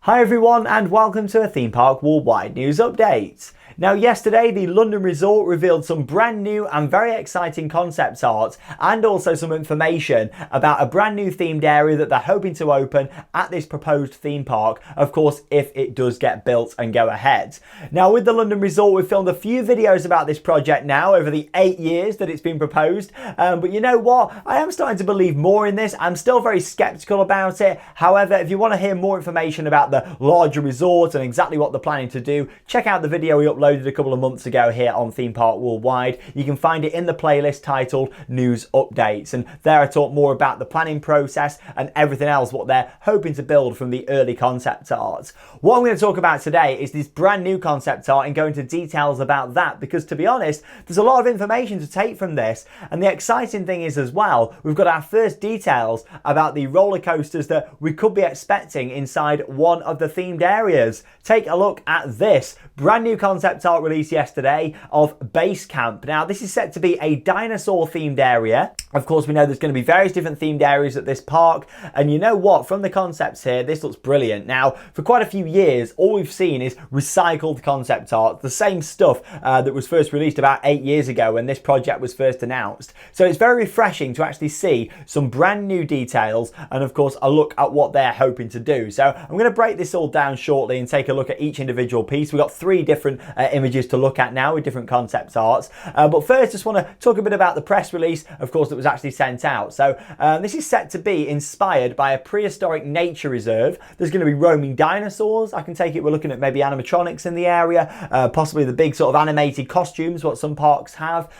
Hi everyone and welcome to a Theme Park Worldwide News Update. Now yesterday the London Resort revealed some brand new and very exciting concept art and also some information about a brand new themed area that they're hoping to open at this proposed theme park, of course if it does get built and go ahead. Now with the London Resort we've filmed a few videos about this project now over the 8 years that it's been proposed, but you know what, I am starting to believe more in this. I'm still very skeptical about it. However, if you want to hear more information about the larger resort and exactly what they're planning to do, check out the video we uploaded a couple of months ago here on Theme Park Worldwide. You can find it in the playlist titled News Updates, and there I talk more about the planning process and everything else what they're hoping to build from the early concept art. What I'm going to talk about today is this brand new concept art and go into details about that, because to be honest there's a lot of information to take from this, and the exciting thing is as well we've got our first details about the roller coasters that we could be expecting inside one of the themed areas. Take a look at this brand new concept art released yesterday of Base Camp. Now this is set to be a dinosaur themed area. Of course we know there's going to be various different themed areas at this park, and you know what, from the concepts here this looks brilliant. Now for quite a few years all we've seen is recycled concept art, the same stuff that was first released about 8 years ago when this project was first announced. So it's very refreshing to actually see some brand new details and of course a look at what they're hoping to do. So I'm going to break this all down shortly and take a look at each individual piece. We've got 3 different images to look at now with different concept arts, but first just want to talk a bit about the press release, of course, that was actually sent out. So this is set to be inspired by a prehistoric nature reserve. There's going to be roaming dinosaurs. I can take it we're looking at maybe animatronics in the area, possibly the big sort of animated costumes what some parks have.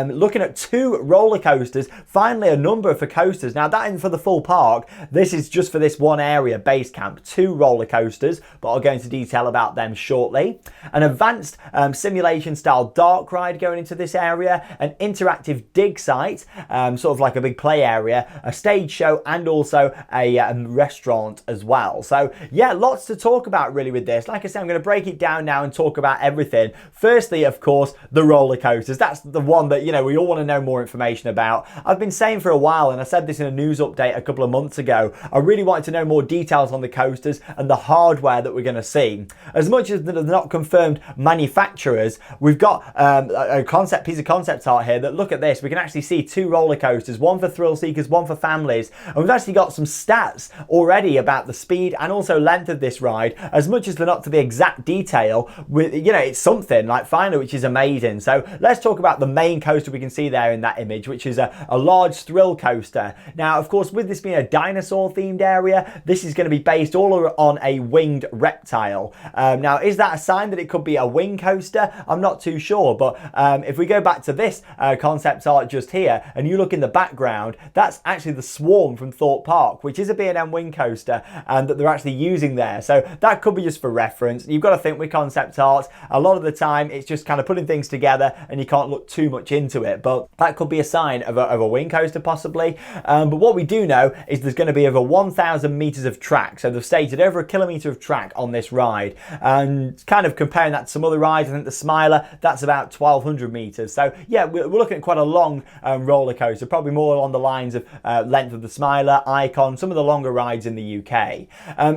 Looking at 2 roller coasters, finally a number for coasters. Now that isn't for the full park, this is just for this one area, Base Camp. 2 roller coasters, but I'll go into detail about them shortly. An advanced simulation style dark ride going into this area, an interactive dig site, sort of like a big play area, a stage show, and also a restaurant as well. So yeah, lots to talk about really with this. Like I said, I'm going to break it down now and talk about everything. Firstly, of course, the roller coasters. That's the one that, you know, we all want to know more information about. I've been saying for a while, and I said this in a news update a couple of months ago, I really wanted to know more details on the coasters and the hardware that we're going to see. As much as they're not confirmed manufacturers, we've got a piece of concept art here that, look at this, we can actually see 2 roller coasters, one for thrill seekers, one for families, and we've actually got some stats already about the speed and also length of this ride. As much as they're not to the exact detail, with, you know, it's something like finally, which is amazing. So let's talk about the main coaster we can see there in that image, which is a large thrill coaster. Now of course with this being a dinosaur themed area, this is going to be based all on a winged reptile. Now is that a sign that it could be a wing coaster? I'm not too sure, but if we go back to this concept art just here and you look in the background, that's actually the Swarm from Thorpe Park, which is a B&M wing coaster and that they're actually using there. So that could be just for reference. You've got to think with concept art, a lot of the time it's just kind of putting things together and you can't look too much into it, but that could be a sign of a wing coaster possibly. But what we do know is there's going to be over 1,000 meters of track, so they've stated over 1 kilometer of track on this ride, and kind of comparing that to some other rides, I think the Smiler, that's about 1,200 meters. So yeah, we're looking at quite a long roller coaster, probably more along the lines of length of the Smiler, Icon, some of the longer rides in the UK.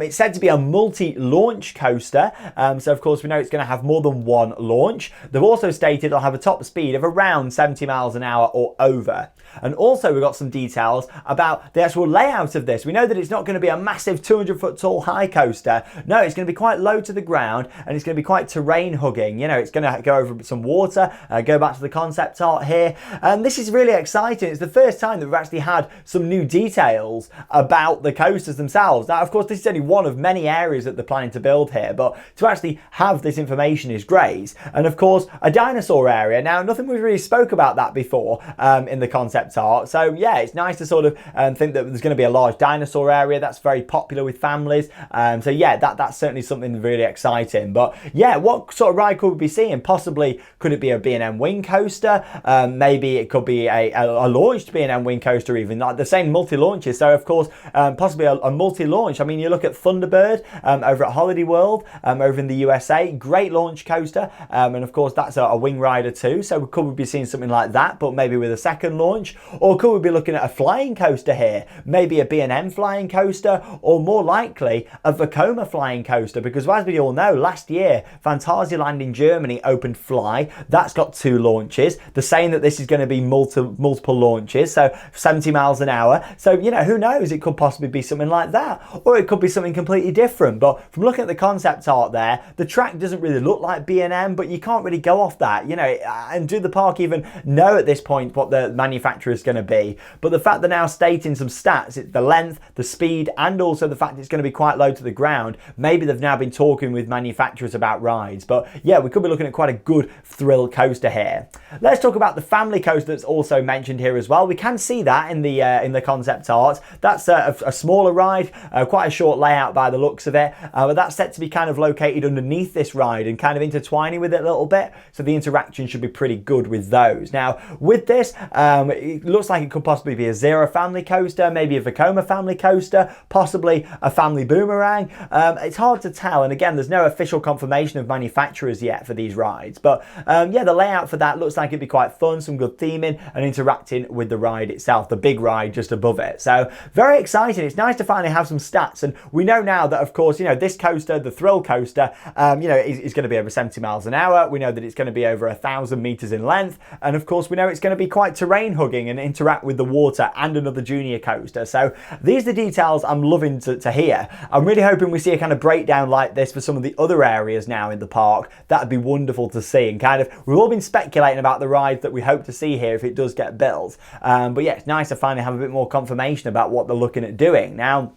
It's said to be a multi-launch coaster, so of course we know it's going to have more than one launch. They've also stated it'll have a top speed of around 70 miles an hour or over. And also we've got some details about the actual layout of this. We know that it's not going to be a massive 200-foot tall high coaster. No, it's going to be quite low to the ground and it's going to be quite terrain hugging. You know, it's going to go over some water, go back to the concept art here. And this is really exciting. It's the first time that we've actually had some new details about the coasters themselves. Now, of course, this is only one of many areas that they're planning to build here, but to actually have this information is great. And of course, a dinosaur area. Now, nothing we really spoke about that before in the concept art. So yeah, it's nice to sort of think that there's going to be a large dinosaur area that's very popular with families. So yeah, that's certainly something really exciting. But yeah, what sort of ride could we be seeing? Possibly, could it be a B&M wing coaster? Maybe it could be a launched B&M wing coaster, even like the same multi-launches. So of course, possibly a multi-launch. I mean, you look at Thunderbird over at Holiday World over in the USA, great launch coaster, and of course that's a wing rider too. So we could be seeing something like that, but maybe with a second launch. launch? Or could we be looking at a flying coaster here? Maybe a B&M flying coaster, or more likely a Vekoma flying coaster, because as we all know, last year Phantasialand in Germany opened Fly. That's got 2 launches. They're saying that this is going to be multiple launches, so 70 miles an hour. So, you know, who knows? It could possibly be something like that, or it could be something completely different. But from looking at the concept art there, the track doesn't really look like B&M, but you can't really go off that, you know. And do the park even know at this point what the manufacturer is going to be? But the fact they're now stating some stats, it's the length, the speed, and also the fact it's going to be quite low to the ground. Maybe they've now been talking with manufacturers about rides. But yeah, we could be looking at quite a good thrill coaster here. Let's talk about the family coaster that's also mentioned here as well. We can see that in the concept art. That's a smaller ride, quite a short layout by the looks of it, but that's set to be kind of located underneath this ride and kind of intertwining with it a little bit, so the interaction should be pretty good with those. Now with this, it looks like it could possibly be a Zero family coaster, maybe a Vekoma family coaster, possibly a family boomerang. It's hard to tell, and again, there's no official confirmation of manufacturers yet for these rides, but yeah, the layout for that looks like it'd be quite fun, some good theming and interacting with the ride itself, the big ride just above it. So very exciting. It's nice to finally have some stats, and we know now that, of course, you know, this coaster, the thrill coaster, you know, is going to be over 70 miles an hour. We know that it's going to be over 1,000 meters in length, and of course we know it's going to be quite terrain hugging and interact with the water, and another junior coaster. So these are the details I'm loving to hear. I'm really hoping we see a kind of breakdown like this for some of the other areas now in the park. That'd be wonderful to see, and kind of, we've all been speculating about the rides that we hope to see here if it does get built, but yeah, it's nice to finally have a bit more confirmation about what they're looking at doing. Now,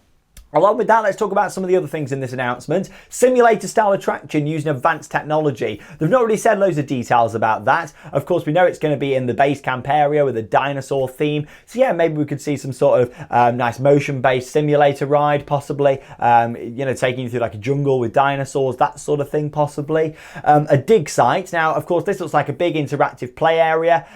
along with that, let's talk about some of the other things in this announcement. Simulator style attraction using advanced technology. They've not really said loads of details about that. Of course, we know it's going to be in the base camp area with a dinosaur theme. So yeah, maybe we could see some sort of nice motion-based simulator ride, possibly. You know, taking you through like a jungle with dinosaurs, that sort of thing, possibly. A dig site. Now, of course, this looks like a big interactive play area.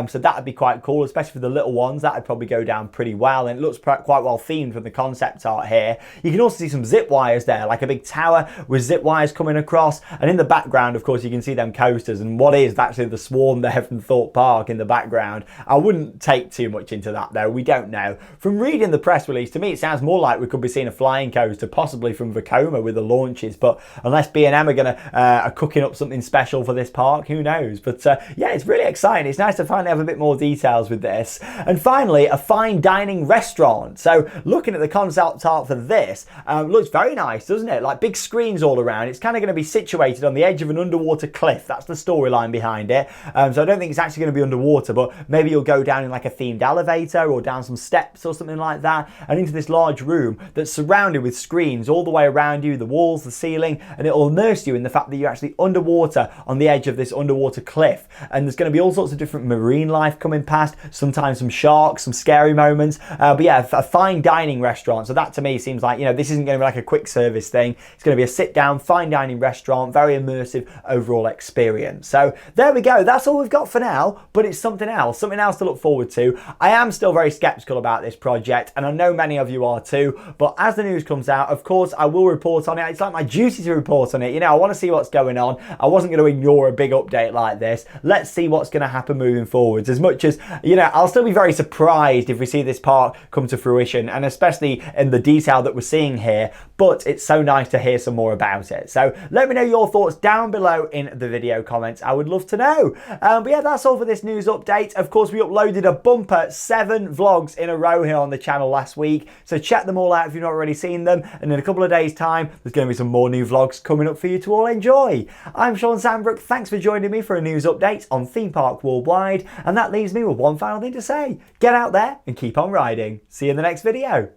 So that would be quite cool, especially for the little ones. That would probably go down pretty well. And it looks quite well themed from the concept art here. You can also see some zip wires there, like a big tower with zip wires coming across, and in the background, of course, you can see them coasters and what is actually the swarm there from Thorpe Park in the background. I wouldn't take too much into that though, we don't know. From reading the press release, to me it sounds more like we could be seeing a flying coaster, possibly from Vekoma with the launches, but unless B&M are cooking up something special for this park, who knows. But yeah, it's really exciting. It's nice to finally have a bit more details with this. And finally, a fine dining restaurant. So looking at the concept art for this, looks very nice, doesn't it? Like big screens all around. It's kind of going to be situated on the edge of an underwater cliff. That's the storyline behind it. So I don't think it's actually going to be underwater, but maybe you'll go down in like a themed elevator or down some steps or something like that, and into this large room that's surrounded with screens all the way around you, the walls, the ceiling, and it'll immerse you in the fact that you're actually underwater on the edge of this underwater cliff. And there's going to be all sorts of different marine life coming past, sometimes some sharks, some scary moments. But yeah, a fine dining restaurant. So that to me seems like, you know, this isn't going to be like a quick service thing. It's going to be a sit down, fine dining restaurant, very immersive overall experience. So there we go. That's all we've got for now, but it's something else to look forward to. I am still very skeptical about this project, and I know many of you are too, but as the news comes out, of course, I will report on it. It's like my duty to report on it. You know, I want to see what's going on. I wasn't going to ignore a big update like this. Let's see what's going to happen moving forwards. As much as, you know, I'll still be very surprised if we see this park come to fruition, and especially in the detail that we're seeing here, but it's so nice to hear some more about it. So let me know your thoughts down below in the video comments. I would love to know. But yeah, that's all for this news update. Of course, we uploaded a bumper 7 vlogs in a row here on the channel last week, so check them all out if you've not already seen them, and in a couple of days time there's going to be some more new vlogs coming up for you to all enjoy. I'm Sean Sandbrook, thanks for joining me for a news update on Theme Park Worldwide, and that leaves me with one final thing to say: get out there and keep on riding. See you in the next video.